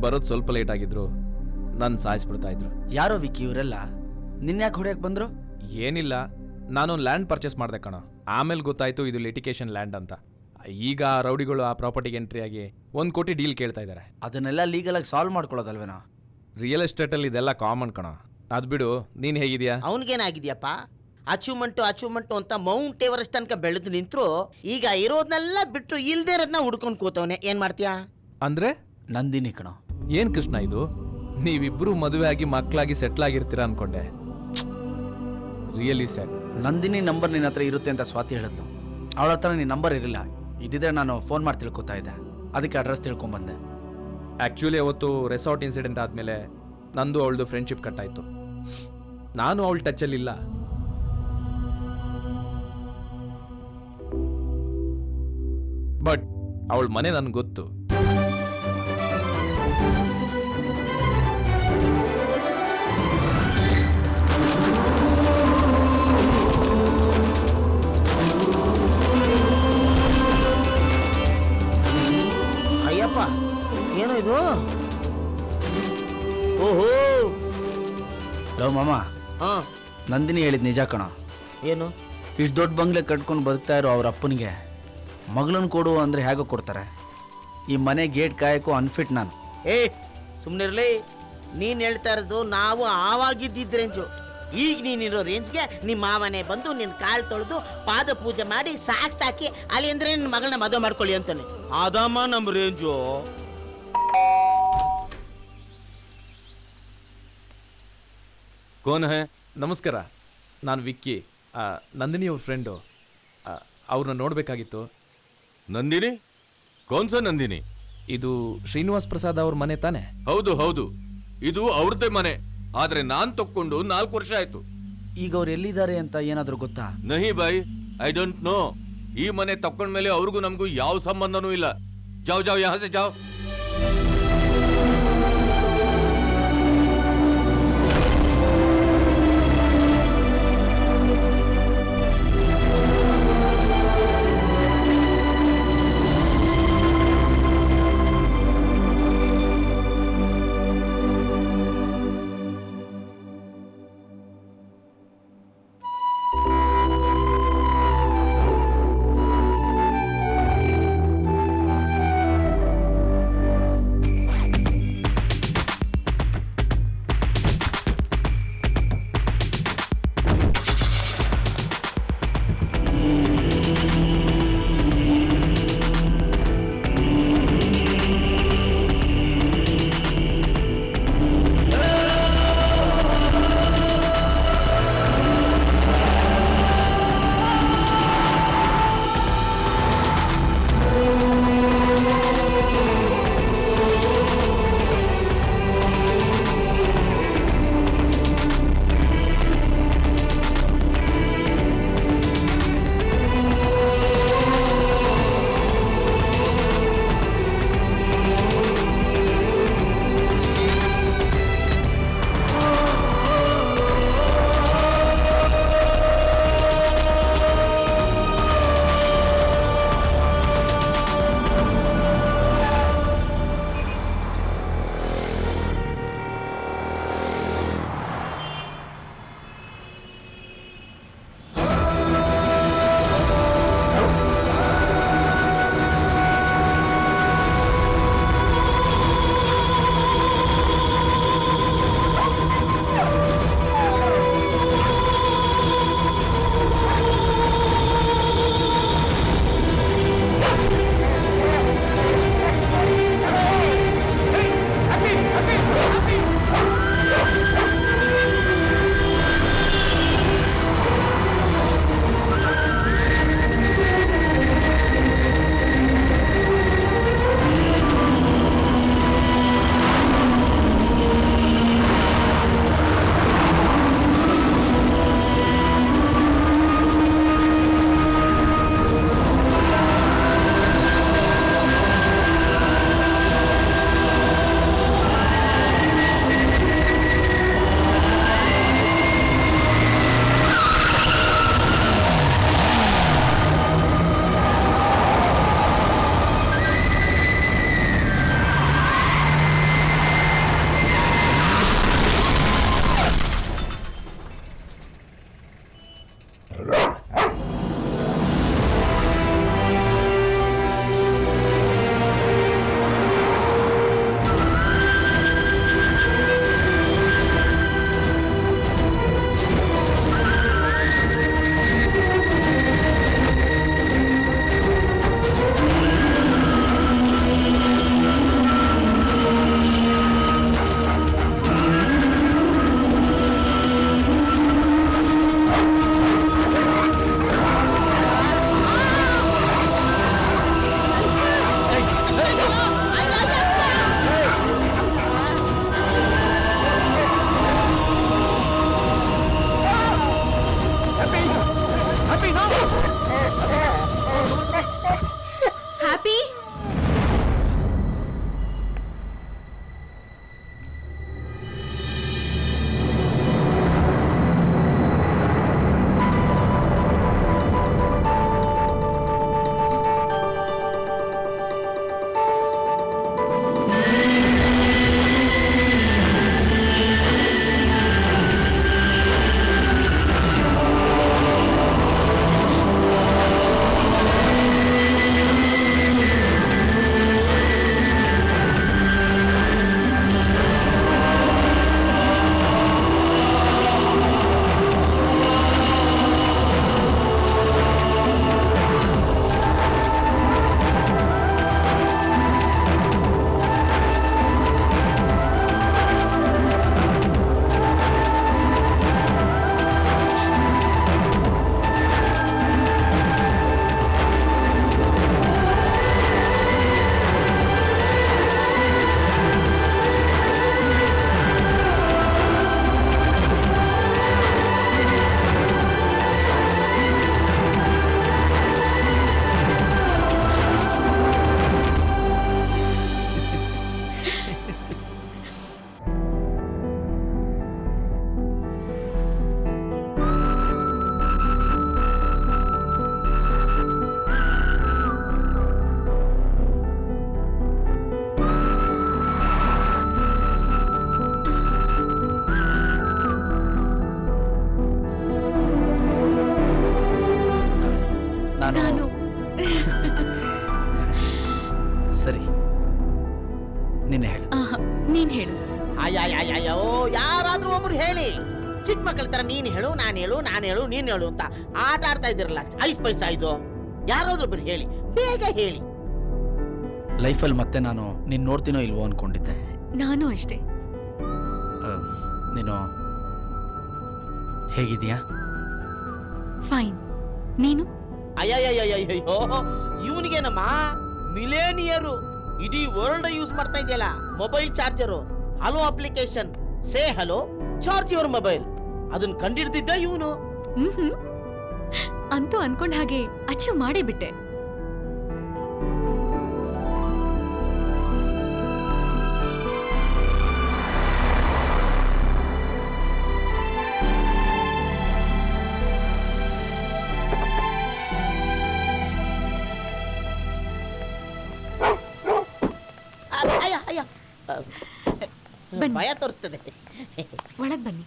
ಬರೋದು ಸ್ವಲ್ಪ ಲೇಟ್ ಆಗಿದ್ರು ನನ್ನ ಸಾಯಿಸ್ಬಿಡ್ತಾ ಇದ್ರು. ಯಾರೋ ವಿಕ್ಕಿ ಇವರೆಲ್ಲ ನಿನ್ಯಾಕೆ ಹೊಡೆಯಕ್ಕೆ ಬಂದ್ರು? ಏನಿಲ್ಲ, ನಾನೊಂದು ಲ್ಯಾಂಡ್ ಪರ್ಚೇಸ್ ಮಾಡಿದೆ ಕಣ. ಆಮೇಲೆ ಗೊತ್ತಾಯ್ತು ಇದು ಲಿಟಿಗೇಷನ್ ಲ್ಯಾಂಡ್ ಅಂತ. ಈಗ ರೌಡಿಗಳು ಆ ಪ್ರಾಪರ್ಟಿಗೆ ಎಂಟ್ರಿ ಆಗಿ 1 ಕೋಟಿ ಡೀಲ್ ಕೇಳ್ತಾ ಇದ್ದಾರೆ. ಅದನ್ನೆಲ್ಲ ಲೀಗಲಾಗಿ ಸಾಲ್ವ್ ಮಾಡ್ಕೊಳ್ಳೋದಲ್ವೇನೋ? ರಿಯಲ್ ಎಸ್ಟೇಟಲ್ಲಿ ಇದೆಲ್ಲ ಕಾಮನ್ ಕಣ. ಅದು ಬಿಡು, ನೀನು ಹೇಗಿದ್ಯಾ? ಅವನಿಗೇನಾಗಿದ್ಯಪ್ಪ, ಅಚೀವ್ಮೆಂಟು ಅಂತ ಮೌಂಟ್ ಎವರೆಸ್ಟ್ ತನಕ ಬೆಳೆದು ನಿಂತರು. ಈಗ ಇರೋದನ್ನೆಲ್ಲ ಬಿಟ್ಟು ಇಲ್ದೇ ಇರೋದನ್ನ ಹುಡ್ಕೊಂಡು ಕೂತವನೆ. ಏನ್ ಮಾಡ್ತೀಯಾ? ಅಂದ್ರೆ ನಂದಿನಿ ಕಣ. ಏನ್ ಕೃಷ್ಣ ಇದು? ನೀವಿಬ್ರು ಮದುವೆ ಆಗಿ ಮಕ್ಕಳಾಗಿ ಸೆಟ್ಲ್ ಆಗಿರ್ತೀರಾ ಅನ್ಕೊಂಡೆ. Really sad. ನಂದಿನಿ ನಂಬರ್ ನಿನ್ನ ಹತ್ರ ಇರುತ್ತೆ ಅಂತ ಸ್ವಾತಿ ಹೇಳಿದ್ಲು. ಅವಳ ಹತ್ರ ನಿನ್ನ ನಂಬರ್ ಇರಲಿಲ್ಲ. ಇದ್ದಿದ್ರೆ ನಾನು ಫೋನ್ ಮಾಡಿ ತಿಳ್ಕೊತಾ ಇದ್ದೆ. ಅದಕ್ಕೆ ಅಡ್ರೆಸ್ ತಿಳ್ಕೊಂಬಂದೆ. ಆ್ಯಕ್ಚುಲಿ ಅವತ್ತು ರೆಸಾರ್ಟ್ ಇನ್ಸಿಡೆಂಟ್ ಆದಮೇಲೆ ನಂದು ಅವಳದು ಫ್ರೆಂಡ್ಶಿಪ್ ಕಟ್ಟಾಯಿತು. ನಾನು ಅವಳ ಟಚಲ್ಲಿಲ್ಲ. ಬಟ್ ಅವಳ ಮನೆ ನನಗೆ ಗೊತ್ತು. ಅಯ್ಯಪ್ಪ, ಏನೋ ಇದು? ಓಹೋ, ಲವ್ ಮಾಮ, ಹಾ, ನಂದಿನಿ ಹೇಳಿದ್ ನಿಜ ಕಣ. ಏನು? ಇಷ್ಟು ದೊಡ್ಡ ಬಂಗ್ಲೆ ಕಟ್ಕೊಂಡು ಬದುಕ್ತಾ ಇರೋ ಅವ್ರ ಅಪ್ಪನಿಗೆ ಮಗಳನ್ನ ಕೊಡು ಅಂದರೆ ಹೇಗೋ ಕೊಡ್ತಾರೆ? ಈ ಮನೆ ಗೇಟ್ ಕಾಯಕ್ಕೂ ಅನ್ಫಿಟ್ ನಾನು. ಸುಮ್ಮನಿರ್ಲಿ. ನೀನು ಹೇಳ್ತಾ ಇರೋದು ನಾವು ಆವಾಗಿದ್ದಿದ್ದ ರೇಂಜು. ಈಗ ನೀನಿರೋ ರೇಂಜ್ಗೆ ನಿಮ್ಮ ಮಾವನೇ ಬಂದು ನಿನ್ನ ಕಾಲು ತೊಳೆದು ಪಾದ ಪೂಜೆ ಮಾಡಿ ಸಾಕಿ ಅಲ್ಲಿ ಅಂದ್ರೆ ನಿನ್ನ ಮಗಳನ್ನ ಮದುವೆ ಮಾಡ್ಕೊಳ್ಳಿ ಅಂತಾನೆ. ಅದಮ್ಮ ನಮ್ಮ ರೇಂಜು. ಕೋನ್ ಹೇ? ನಮಸ್ಕಾರ, ನಾನು ವಿಕ್ಕಿ, ನಂದಿನಿ ಅವ್ರ ಫ್ರೆಂಡು. ಅವ್ರನ್ನ ನೋಡಬೇಕಾಗಿತ್ತು. ನಂದಿನಿ? ಕೌನ್ಸ ನಂದಿನಿ? ಇದು ಶ್ರೀನಿವಾಸ್ ಪ್ರಸಾದ್ ಅವ್ರ ಮನೆ ತಾನೆ? ಹೌದು ಹೌದು, ಇದು ಅವ್ರದ್ದೇ ಮನೆ. ಆದ್ರೆ ನಾನ್ ತಕ್ಕೊಂಡು 4 ವರ್ಷ ಆಯ್ತು. ಈಗ ಅವ್ರು ಎಲ್ಲಿದ್ದಾರೆ ಅಂತ ಏನಾದರೂ ಗೊತ್ತಾ? ನಹಿ ಬಾಯ್, ಐ ಡೋಂಟ್ ನೋ. ಈ ಮನೆ ತಕ್ಕೊಂಡ್ಮೇಲೆ ಅವ್ರಿಗೂ ನಮಗೂ ಯಾವ ಸಂಬಂಧನೂ ಇಲ್ಲ. ಜಾವ್ ಜಾವ್, ಯಹಾ ಸೆ ಜಾವ್. ಹೇಳು. ಅಯ್ಯೋ ಯಾರಾದ್ರೂ ಒಬ್ರು ಹೇಳಿ. ಚಿಕ್ಕ ಮಕ್ಕಳ ತರ ನೀನ್ ಹೇಳು ನಾನು ಹೇಳು ನಾನು ಹೇಳು ನೀನ್ ಹೇಳು ಅಂತ ಆಟ ಆಡ್ತಾ ಇದ್ದೀರಲ್ಲ, ಐಸ್ ಪೈಸಾ ಇದು. ಯಾರಾದ್ರೂ ಒಬ್ರು ಹೇಳಿ, ಬೇಗ ಹೇಳಿ. ಲೈಫಲ್ಲಿ ಮತ್ತೆ ನಾನು ನೀನು ನೋಡ್ತೀನೋ ಇಲ್ವೋ ಅನ್ಕೊಂಡಿದ್ದೆ. ನಾನು ಅಷ್ಟೇ. ನೀನು ಹೇಗಿದೀಯಾ? ಫೈನ್. ನೀನು? ಅಯ್ಯಯ್ಯಯ್ಯೋ ಇವನಿಗೇನಮ್ಮ ಮಿಲೇನಿಯರು ಇಡೀ ವರ್ಲ್ಡ್ ಯೂಸ್ ಮಾಡ್ತಾ ಇದೆಯಲ್ಲ mobile charger. Hello application, say hello, charge your mobile, ಅದನ್ನ ಕಂಡಿಡ್ದಿದ್ದ ಇವನು. ಅಂತೂ ಅನ್ಕೊಂಡ್ ಹಾಗೆ ಅಚೀವ್ ಮಾಡೇ ಬಿಟ್ಟೆ. ಬನ್ನಿ. ಭಯ ತೋರಿಸ್ತದೆ. ಒಳಗ್ ಬನ್ನಿ.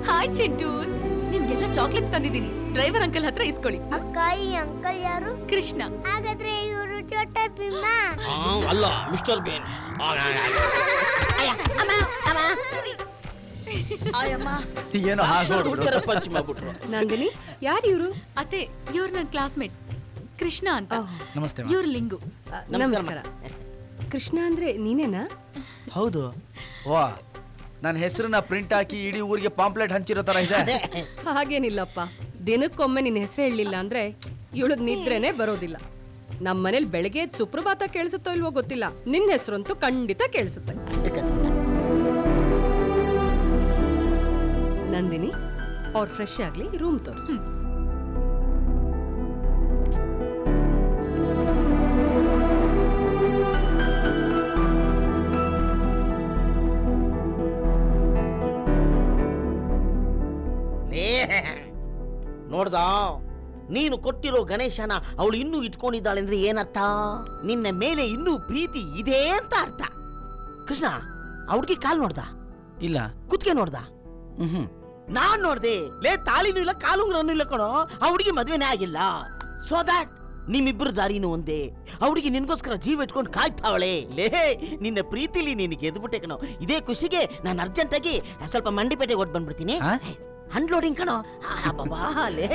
ಹಾಯ್ ಚಿಂಟೂಸ್, ನಿಮ್ಗೆಲ್ಲ ಚಾಕ್ಲೇಟ್ಸ್ ತಂದಿದ್ದೀನಿ. ಡ್ರೈವರ್ ಅಂಕಲ್ ಹತ್ರ ಇಸ್ಕೊಳ್ಳಿ. ಅಕ್ಕ, ಈ ಅಂಕಲ್ ಯಾರು? ಕೃಷ್ಣ. ಹಾಗಾದ್ರೆ ಇವರು ಚೋಟ ಭೀಮ? ಅಲ್ಲ, ಮಿಸ್ಟರ್ ಬೇನ್. ಏನೋ ಪಂಚ್ ಮಾಡ್ಬಿಟ್ರು. ನಂದಿನಿ, ಯಾರು ಇವರು? ಅತ್ತೆ, ಇವ್ರು ನನ್ನ ಕ್ಲಾಸ್ಮೇಟ್ ಕೃಷ್ಣ ಅಂತ. ನಮಸ್ತೆ. ಇವ್ರು ಲಿಂಗು. ನಮಸ್ಕಾರ. ಕೃಷ್ಣ ಅಂದ್ರೆ ನೀನೇನಾ? ಹೌದು. ವಾ, ನನ್ನ ಹೆಸರನ್ನ ಪ್ರಿಂಟ್ ಹಾಕಿ ಇಡೀ ಊರಿಗೆ ಪಾಂಪ್ಲೆಟ್ ಹಂಚಿರೋ ತರ ಇದೆ. ಹಾಗೇನಿಲ್ಲಪ್ಪ, ದಿನಕ್ಕೊಮ್ಮೆ ನಿನ್ನ ಹೆಸರು ಹೇಳಲಿಲ್ಲ ಅಂದ್ರೆ ಇವಳದ್ ನಿದ್ರೆನೆ ಬರೋದಿಲ್ಲ. ನಮ್ಮ ಮನೇಲಿ ಬೆಳಗ್ಗೆ ಸುಪ್ರಭಾತ ಕೇಳಿಸುತ್ತೋ ಇಲ್ವೋ ಗೊತ್ತಿಲ್ಲ, ನಿನ್ನ ಹೆಸರಂತೂ ಖಂಡಿತ ಕೇಳಿಸುತ್ತೆ. ನಂದಿನಿ, ಅವ್ರು ಫ್ರೆಶ್ ಆಗ್ಲಿ, ರೂಮ್ ತೋರಿಸು. ನೋಡ್ದ, ನೀನು ಕೊಟ್ಟಿರೋ ಗಣೇಶನ ಅವಳು ಇನ್ನೂ ಇಟ್ಕೊಂಡಿದ್ದಾಳೆ ಅಂದ್ರೆ ಏನರ್ಥ? ನಿನ್ನ ಮೇಲೆ ಇನ್ನೂ ಪ್ರೀತಿ ಇದೆ ಅಂತ ಅರ್ಥ. ಕೃಷ್ಣ, ಅವ್ರಿಗೆ ಕಾಲ್ ನೋಡ್ದ? ಇಲ್ಲ. ಕುತ್ಕೆ ನೋಡ್ದ? ನಾನ್ ನೋಡ್ದೆ. ಲೇ, ತಾಳಿನೂ ಇಲ್ಲ, ಕಾಲುಂಗ್ರನೂ ಇಲ್ಲ ಕಣೋ. ಆ ಹುಡುಗಿ ಮದ್ವೆನೇ ಆಗಿಲ್ಲ. ಸೊ ದಟ್ ನಿಮ್ಮಿಬ್ಬರು ದಾರಿನೂ ಒಂದೇ. ಆ ಹುಡುಗಿ ನಿನ್ಗೋಸ್ಕರ ಜೀವ ಇಟ್ಕೊಂಡು ಕಾಯ್ತಾವಳೆ. ಲೇ, ನಿನ್ನ ಪ್ರೀತಿಲಿ ನೀನು ಗೆದ್ಬಿಟ್ಟೆ ಕಣೋ. ಇದೇ ಖುಷಿಗೆ ನಾನು ಅರ್ಜೆಂಟ್ ಆಗಿ ಸ್ವಲ್ಪ ಮಂಡಿಪೇಟೆಗೆ ಹೊಟ್ಟು ಬಂದ್ಬಿಡ್ತೀನಿ. ಅನ್ಲೋಡಿಂಗ್ ಕಣೋ. ಲೇ